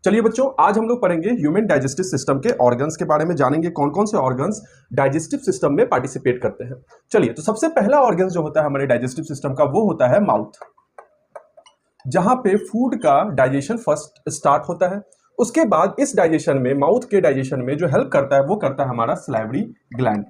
चलिए बच्चों, आज हम लोग पढ़ेंगे ह्यूमन डाइजेस्टिव सिस्टम के ऑर्गन्स के बारे में, जानेंगे कौन कौन से ऑर्गन्स डाइजेस्टिव सिस्टम में पार्टिसिपेट करते हैं। चलिए, तो सबसे पहला ऑर्गन जो होता है हमारे डाइजेस्टिव सिस्टम का वो होता है माउथ, जहां पे फूड का डाइजेशन फर्स्ट स्टार्ट होता है। उसके बाद इस डाइजेशन में, माउथ के डाइजेशन में जो हेल्प करता है वो करता है हमारा सलाइवरी ग्लैंड।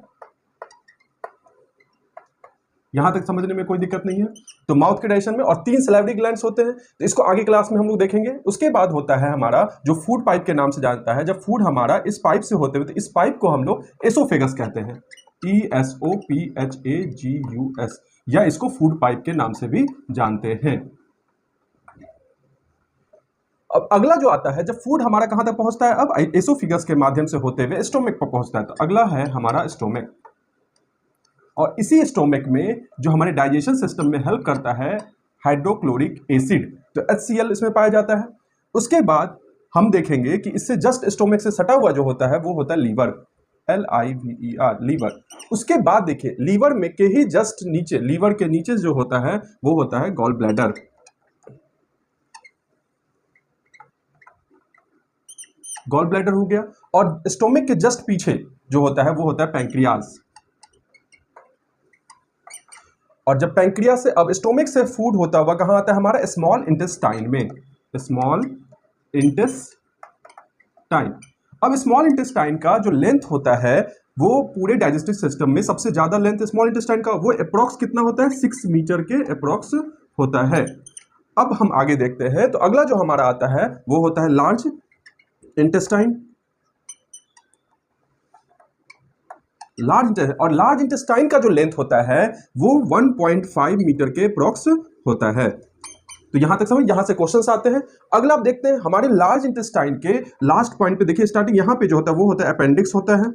यहां तक समझने में कोई दिक्कत नहीं है। तो माउथ के डाइजेशन में और 3 सलाइवरी ग्लैंड्स होते हैं, तो इसको आगे क्लास में हम लोग देखेंगे। उसके बाद होता है हमारा जो फूड पाइप के नाम से जानता है, जब फूड हमारा इस पाइप से होते हुए, तो इस पाइप को हम लोग एसोफेगस कहते हैं, ESOPHAGUS, या इसको फूड पाइप के नाम से भी जानते हैं। अब अगला जो आता है, जब फूड हमारा कहां तक पहुंचता है, अब एसोफेगस के माध्यम से होते हुए स्टोमक पर पहुंचता है। तो अगला है हमारा स्टोमक, और इसी स्टोमक में जो हमारे डाइजेशन सिस्टम में हेल्प करता है हाइड्रोक्लोरिक एसिड, तो HCl इसमें पाया जाता है। उसके बाद हम देखेंगे कि इससे जस्ट स्टोमक से सटा हुआ जो होता है वो होता है लीवर, LIVER, लीवर। उसके बाद देखिए, लीवर में के ही जस्ट नीचे, लीवर के नीचे जो होता है वो होता है गॉल ब्लैडर। गॉल ब्लैडर हो गया, और स्टोमक के जस्ट पीछे जो होता है वो होता है पैंक्रियाज। और जब पैंक्रियाज से, अब स्टोमक से फूड होता हुआ कहां आता है हमारा स्मॉल इंटेस्टाइन में, स्मॉल इंटेस्टाइन। अब स्मॉल इंटेस्टाइन का जो लेंथ होता है वो पूरे डाइजेस्टिव सिस्टम में सबसे ज्यादा लेंथ स्मॉल इंटेस्टाइन का वो अप्रोक्स कितना होता है, 6 मीटर के अप्रोक्स होता है। अब हम आगे देखते हैं, तो अगला जो हमारा आता है वो होता है लार्ज इंटेस्टाइन। और लार्ज इंटेस्टाइन का जो लेंथ होता है वो 1.5 मीटर के अप्रोक्स होता है। तो यहां तक समझ, यहां से क्वेश्चंस आते हैं। अगला आप देखते हैं हमारे लार्ज इंटेस्टाइन के लास्ट पॉइंट पे, देखिए स्टार्टिंग यहां पे जो होता है वो होता है अपेंडिक्स होता है,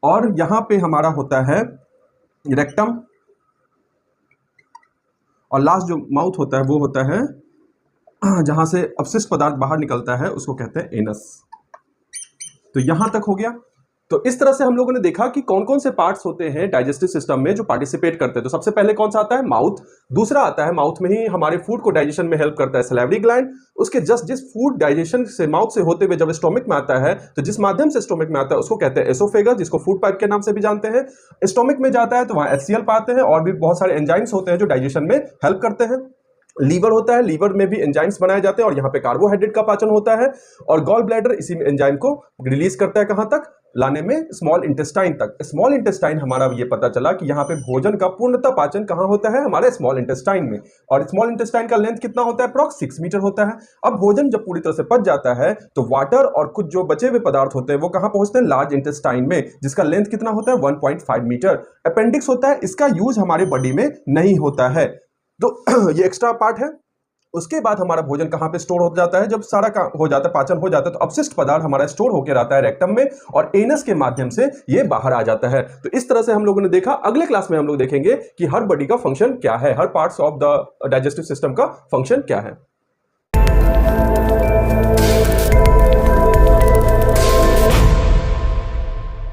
और यहां पे हमारा होता है रेक्टम, और लास्ट जो माउथ होता है वो होता है जहां से अपशिष्ट पदार्थ बाहर निकलता है, उसको कहते हैं एनस। तो यहां तक हो गया। तो इस तरह से हम लोगों ने देखा कि कौन कौन से पार्ट्स होते हैं डाइजेस्टिव सिस्टम में जो पार्टिसिपेट करते हैं। तो सबसे पहले कौन सा आता है, माउथ। दूसरा आता है, माउथ में ही हमारे फूड को डाइजेशन में हेल्प करता है सलाइवरी ग्लैंड। उसके जस्ट जिस फूड डाइजेशन से माउथ से होते हुए जब स्टोमक में आता है, तो जिस माध्यम से स्टोमक में आता है उसको कहते हैं एसोफेगस, जिसको फूड पाइप के नाम से भी जानते हैं। स्टोमक में जाता है तो वहां HCl पाते हैं, और भी बहुत सारे एंजाइम्स होते हैं जो डाइजेशन में हेल्प करते हैं। लीवर होता है, लीवर में भी एंजाइम्स बनाए जाते हैं, और यहाँ पे कार्बोहाइड्रेट का पाचन होता है। और गॉल ब्लैडर इसी में एंजाइम को रिलीज करता है, कहां तक, लाने में स्मॉल इंटेस्टाइन तक। स्मॉल इंटेस्टाइन हमारा ये पता चला कि यहाँ पे भोजन का पूर्णतः पाचन कहां होता है, हमारे स्मॉल इंटेस्टाइन में। और स्मॉल इंटेस्टाइन का लेंथ कितना होता है, अप्रॉक्स 6 मीटर होता है। अब भोजन जब पूरी तरह से पच जाता है तो वाटर और कुछ जो बचे हुए पदार्थ होते हैं वो कहां पहुंचते हैं, लार्ज इंटेस्टाइन में, जिसका लेंथ कितना होता है, 1.5 मीटर। अपेंडिक्स होता है, इसका यूज हमारे बॉडी में नहीं होता है, तो ये एक्स्ट्रा पार्ट है। उसके बाद हमारा भोजन कहां पे स्टोर हो जाता है, जब सारा का हो जाता है, पाचन हो जाता है, तो अपशिष्ट पदार्थ हमारा स्टोर होकर आता है रेक्टम में, और एनस के माध्यम से ये बाहर आ जाता है। तो इस तरह से हम लोगों ने देखा। अगले क्लास में हम लोग देखेंगे कि हर बॉडी का फंक्शन क्या है, हर parts of the digestive system का फंक्शन क्या है।